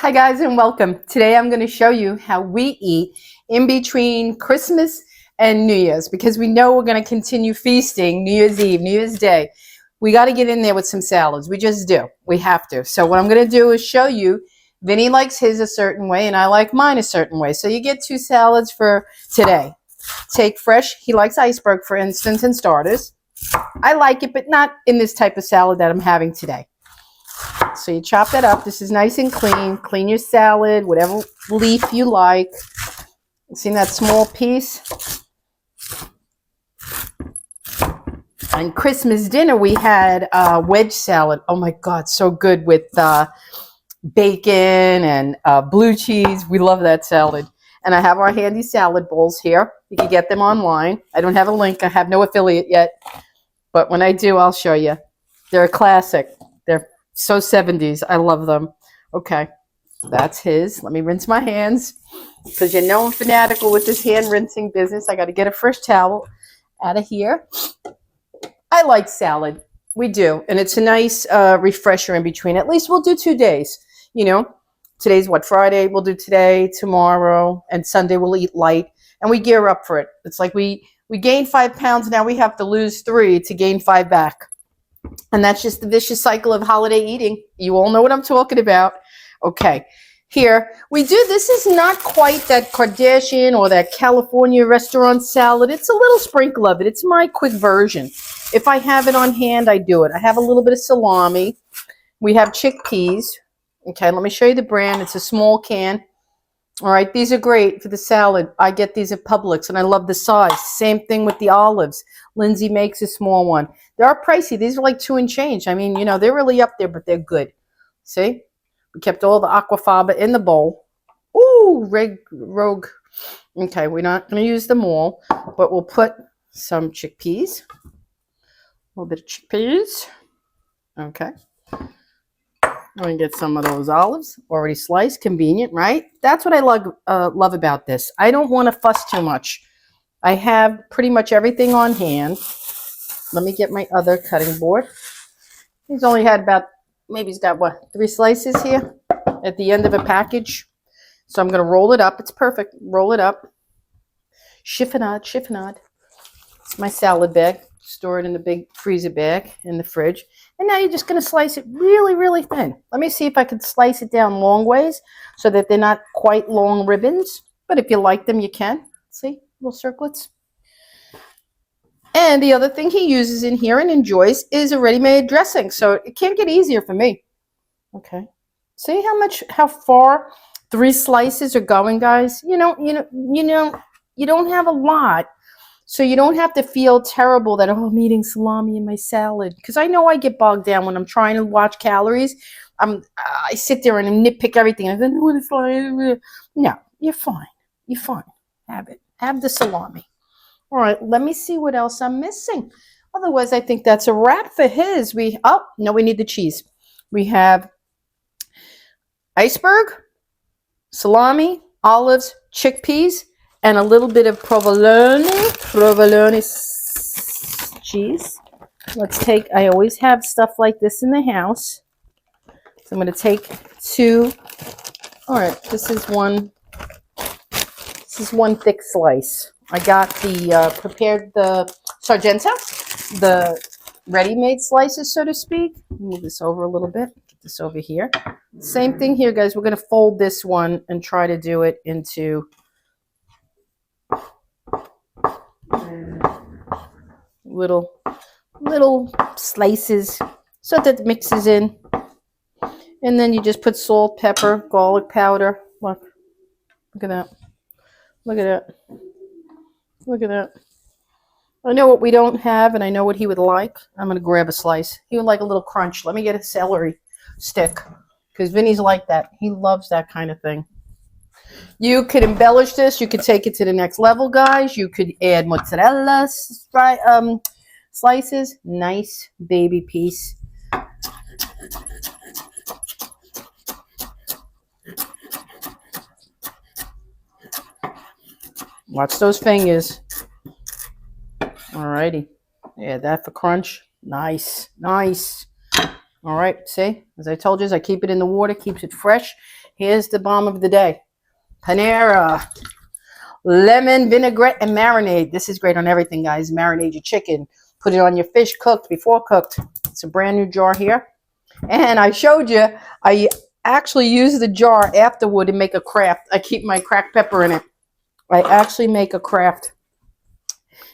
Hi guys and welcome. Today I'm going to show you how we eat in between Christmas and New Year's because we know we're going to continue feasting New Year's Eve, New Year's Day. We got to get in there with some salads. We just do. We have to. So what I'm going to do is show you. Vinny likes his a certain way and I like mine a certain way. So you get two salads for today. Take fresh. He likes iceberg, for instance, and starters. I like it, but not in this type of salad that I'm having today. So you chop that up. This is nice and clean. Clean your salad, whatever leaf you like. See that small piece? And Christmas dinner, we had wedge salad. Oh my God, so good with bacon and blue cheese. We love that salad. And I have our handy salad bowls here. You can get them online. I don't have a link. I have no affiliate yet. But when I do, I'll show you. They're a classic. They're so 70s. I love them. Okay, that's his. Let me rinse my hands because you know I'm fanatical with this hand rinsing business. I got to get a fresh towel out of here. I like salad. We do. And it's a nice refresher in between. At least we'll do 2 days. You know, today's what, Friday? We'll do today, tomorrow, and Sunday we'll eat light. And we gear up for it. It's like we gained 5 pounds. Now we have to lose 3 to gain 5 back. And that's just the vicious cycle of holiday eating. You all know what I'm talking about. Okay, here we do. This is not quite that Kardashian or that California restaurant salad. It's a little sprinkle of it. It's my quick version. If I have it on hand, I do it. I have a little bit of salami. We have chickpeas. Okay, let me show you the brand. It's a small can. All right, these are great for the salad. I get these at Publix, and I love the size. Same thing with the olives. Lindsay makes a small one. They are pricey. These are like 2 and change. I mean, you know, they're really up there, but they're good. See? We kept all the aquafaba in the bowl. Ooh, rogue. Okay, we're not going to use them all, but we'll put some chickpeas. A little bit of chickpeas. Okay. I'm going to get some of those olives already sliced. Convenient, right? That's what I love about this. I don't want to fuss too much. I have pretty much everything on hand. Let me get my other cutting board. He's only had about, maybe he's got, what, 3 slices here at the end of a package. So I'm going to roll it up. It's perfect. Roll it up. Chiffonade, chiffonade. It's my salad bag. Store it in the big freezer bag in the fridge. And now you're just going to slice it really, really thin. Let me see if I can slice it down long ways so that they're not quite long ribbons. But if you like them, you can. See, little circlets. And the other thing he uses in here and enjoys is a ready-made dressing. So it can't get easier for me. Okay. See how far 3 slices are going, guys? You don't have a lot. So you don't have to feel terrible that, oh, I'm eating salami in my salad. Because I know I get bogged down when I'm trying to watch calories. I sit there and nitpick everything. I don't know what it's like. No, you're fine. You're fine. Have it. Have the salami. All right, let me see what else I'm missing. Otherwise, I think that's a wrap for his. We need the cheese. We have iceberg, salami, olives, chickpeas, and a little bit of provolone cheese. I always have stuff like this in the house. So I'm going to take 2. All right, this is one thick slice. I got the Sargento, the ready-made slices, so to speak. Move this over a little bit. Get this over here. Same thing here, guys. We're going to fold this one and try to do it into little slices so that it mixes in. And then you just put salt, pepper, garlic powder. Look at that. Look at that. Look at that. I know what we don't have, and I know what he would like. I'm going to grab a slice. He would like a little crunch. Let me get a celery stick, because Vinny's like that. He loves that kind of thing. You could embellish this. You could take it to the next level, guys. You could add mozzarella slices. Nice baby piece. Watch those fingers. Alrighty. Yeah, that for crunch. Nice. Nice. All right, see, as I told you, I keep it in the water, keeps it fresh. Here's the bomb of the day. Panera lemon vinaigrette and marinade. This is great on everything, guys. Marinate your chicken. Put it on your fish cooked, before cooked. It's a brand new jar here. And I showed you, I actually use the jar afterward to make a craft. I keep my cracked pepper in it. I actually make a craft.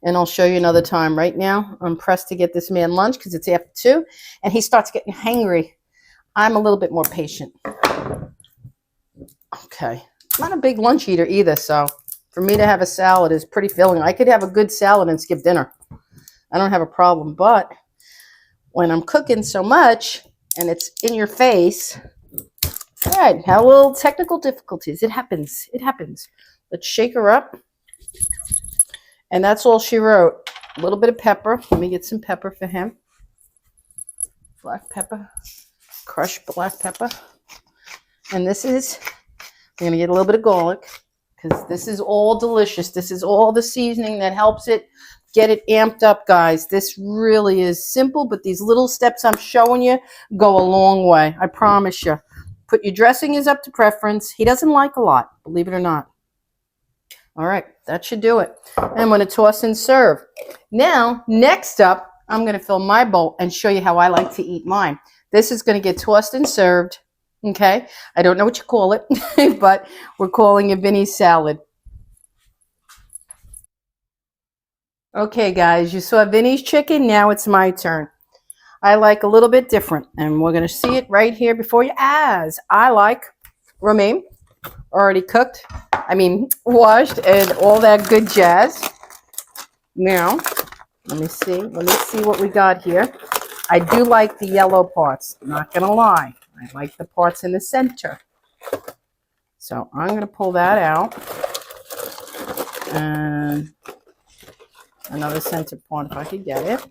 And I'll show you another time. Right now, I'm pressed to get this man lunch because it's after 2. And he starts getting hangry. I'm a little bit more patient. Okay. I'm not a big lunch eater either, so for me to have a salad is pretty filling. I could have a good salad and skip dinner. I don't have a problem. But when I'm cooking so much and it's in your face, all right, have a little technical difficulties. It happens. It happens. Let's shake her up. And that's all she wrote. A little bit of pepper. Let me get some pepper for him. Black pepper. Crushed black pepper. And this is, I'm going to get a little bit of garlic because this is all delicious. This is all the seasoning that helps it get it amped up, guys. This really is simple, but these little steps I'm showing you go a long way. I promise you. Put your dressing is up to preference. He doesn't like a lot, believe it or not. All right, that should do it. And I'm going to toss and serve. Now, next up, I'm going to fill my bowl and show you how I like to eat mine. This is going to get tossed and served. Okay, I don't know what you call it, but we're calling it Vinny's salad. Okay, guys, you saw Vinny's chicken. Now it's my turn. I like a little bit different, and we're going to see it right here before your eyes. I like romaine, already cooked. Washed and all that good jazz. Now, let me see what we got here. I do like the yellow parts, not going to lie. I like the parts in the center. So I'm going to pull that out. And another center part if I could get it.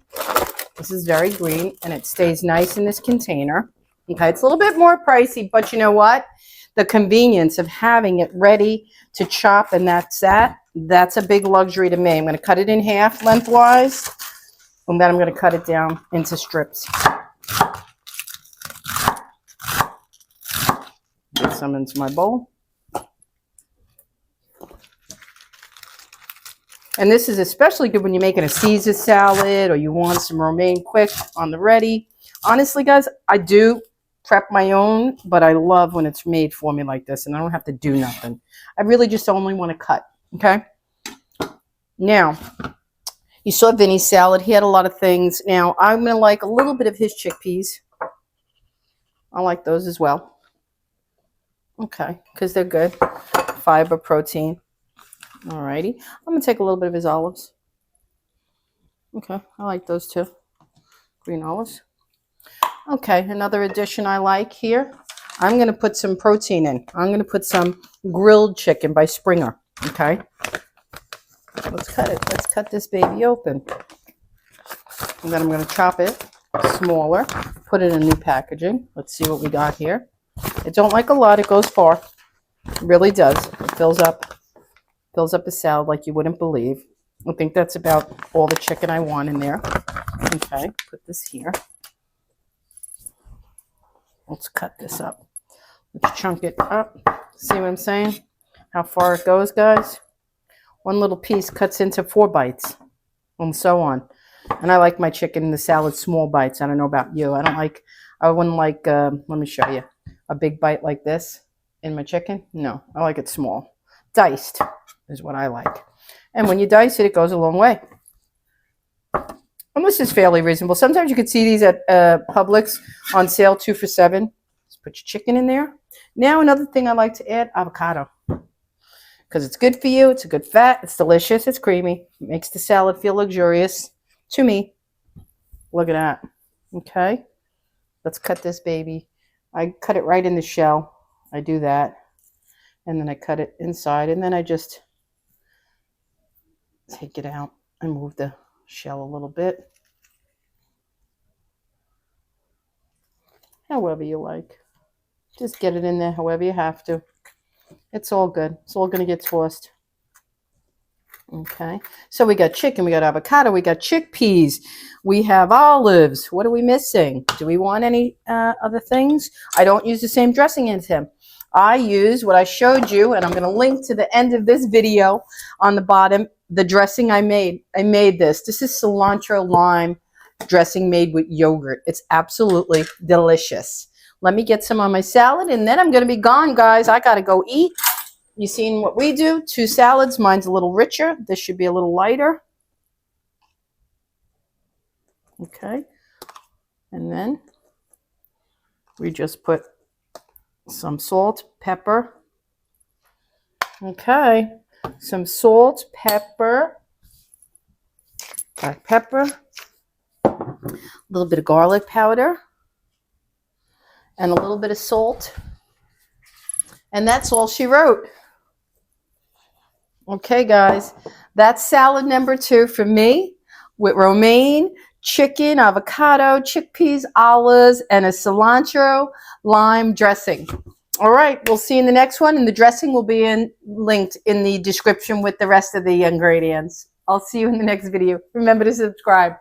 This is very green, and it stays nice in this container. Okay, it's a little bit more pricey, but you know what? The convenience of having it ready to chop, and that's a big luxury to me. I'm going to cut it in half lengthwise, and then I'm going to cut it down into strips. Get some into my bowl. And this is especially good when you're making a Caesar salad or you want some romaine quick on the ready. Honestly, guys, I do prep my own, but I love when it's made for me like this and I don't have to do nothing. I really just only want to cut, okay? Now, you saw Vinny's salad. He had a lot of things. Now, I'm going to like a little bit of his chickpeas. I like those as well. Okay, because they're good. Fiber, protein. Alrighty. I'm going to take a little bit of his olives. Okay, I like those too. Green olives. Okay, another addition I like here. I'm going to put some protein in. I'm going to put some grilled chicken by Springer. Okay. Let's cut it. Let's cut this baby open. And then I'm going to chop it smaller. Put it in new packaging. Let's see what we got here. It don't like a lot. It goes far. It really does. It fills up a salad like you wouldn't believe. I think that's about all the chicken I want in there. Okay, put this here. Let's cut this up. Let's chunk it up. See what I'm saying? How far it goes, guys? One little piece cuts into 4 bites and so on. And I like my chicken in the salad small bites. I don't know about you. I wouldn't like, let me show you, a big bite like this in my chicken. No, I like it small. Diced is what I like. And when you dice it, it goes a long way. And this is fairly reasonable. Sometimes you can see these at Publix on sale, 2 for $7. Just put your chicken in there. Now another thing I like to add, avocado. Because it's good for you. It's a good fat. It's delicious. It's creamy. It makes the salad feel luxurious to me. Look at that. Okay. Let's cut this baby. I cut it right in the shell. I do that. And then I cut it inside. And then I just take it out and move the shell a little bit. However you like. Just get it in there however you have to. It's all good. It's all going to get tossed. Okay, so we got chicken, we got avocado, we got chickpeas, we have olives. What are we missing? Do we want any other things? I don't use the same dressing as him. I use what I showed you, and I'm going to link to the end of this video on the bottom, the dressing I made. I made this. This is cilantro lime dressing made with yogurt. It's absolutely delicious. Let me get some on my salad, and then I'm going to be gone, guys. I got to go eat. You seen what we do? 2 salads. Mine's a little richer. This should be a little lighter. Okay. And then we just put some salt, pepper. Okay. Some salt, pepper, black pepper, a little bit of garlic powder, and a little bit of salt. And that's all she wrote. Okay, guys, that's salad number 2 for me with romaine, chicken, avocado, chickpeas, olives, and a cilantro lime dressing. All right, we'll see you in the next one, and the dressing will be linked in the description with the rest of the ingredients. I'll see you in the next video. Remember to subscribe.